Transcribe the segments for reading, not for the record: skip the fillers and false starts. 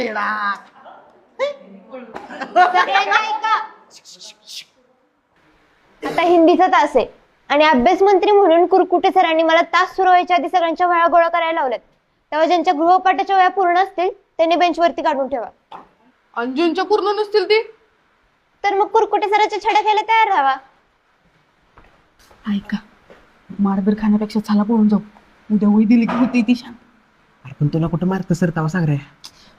सगळ्यांनी ऐका. आता हिंदीचा तास आहे आणि अभ्यास मंत्री म्हणून कुरकुटे सरांनी मला तास सुरू व्हायच्या आधी सगळ्यांच्या वह्या गोळा करायला लावल्यात. तेव्हा ज्यांच्या गृहपाठाच्या वह्या पूर्ण असतील त्यांनी बेंचवरती काढून ठेवा. अंजूंच्या पूर्ण नसतील ती तर मग कुरकुटे सराच्या छड्या खायला तयार राहावा. ऐका, मारबीर खाण्यापेक्षा चला पळून जाऊ. उद्या होई दिली की होती ती शांत. अरे पण तुला कुठं मारतं सर तवा सांग रे.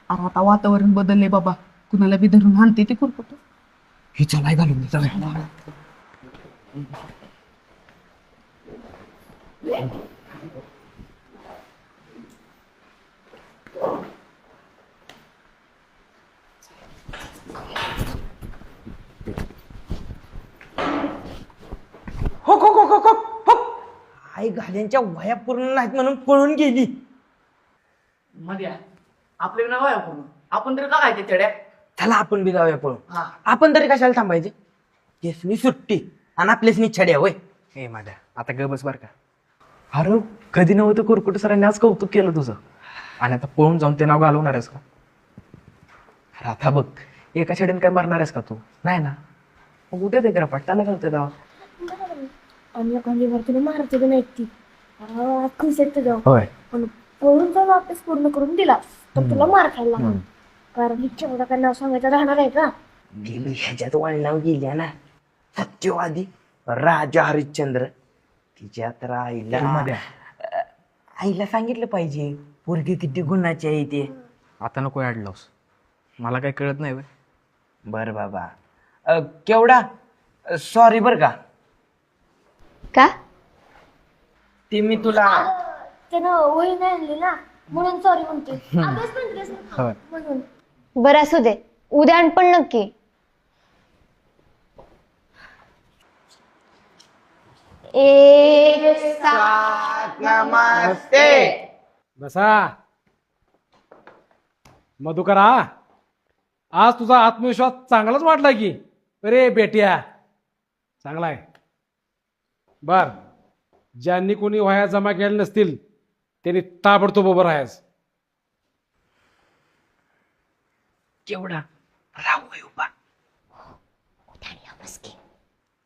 अरे आता वातावरण बदलले बाबा, कुणाला बी धरून हाणते ते कुरकुट. हे चलाय घालून दे, चला. हो हो हो हो हो हो. आई घाल्यांच्या वया पूर्ण नाहीत म्हणून पळून गेली. मध्ये आपले नाव आहे आपण आपण तरी का खायचे चढ्या. चला आपण बी जाऊया पळून. हा. आपण तरी कशाला थांबायचे. केसनी सुट्टी आणि आपल्यासनी छड्या होय. हे माझ्या आता ग बस बर का. अरे कधी नव्हतं कुरकुटे सरांनी आज कौतुक केलं तुझं आणि आता पळून जाऊन ते नाव घालवणार आहेस का? अरे आता बघ, एका छडीने काय मारणार आहेस का तू? नाही ना. मग उद्या ते ग्रपाट त्याला घालतोय दावा. आणि एखादी तुला मारते पण नाही ती खुश येते जाऊ. होय. पण पळून जाऊन अभ्यास पूर्ण करून दिला तर तुला मार खायला लागला. कारण इच्छा एवढा काय नाव सांगायचं राहणार आहे का? गेली ह्याच्यात वळणाव गेल्या ना सत्यवादी राजा हरिश्चंद्र. तिच्यात राहिला आईला सांगितलं पाहिजे पोरगी किती गुणाची आहे ते. आता नको ॲडलॉस, मला काही कळत नाही बे. बर बाबा. केवढा सॉरी बर का. का? ते मी तुला त्यानं वही नाही आणली ना म्हणून सॉरी म्हणते. अभ्यास पण केलास ना होय. म्हणून. बरं असू दे, उद्या आण पण नक्की. एक नमस्ते. बसा मधुकरा, आज तुझा आत्मविश्वास चांगलाच वाटला की. अरे बेट्या चांगला आहे. बर, ज्यांनी कोणी वह्या जमा केल्या नसतील त्यांनी ताबडतोब उभं राहायचं. केवढा राहू आहे उभा.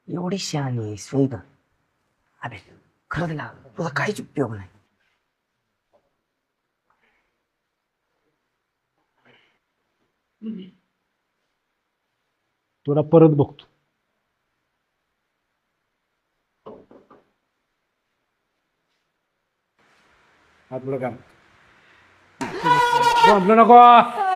एवढी शहाणी आहे स्वेग. अबे खरंच ना तुझा काहीच उपयोग नाही. तुला परत बघतो. हात पुढं कर. नको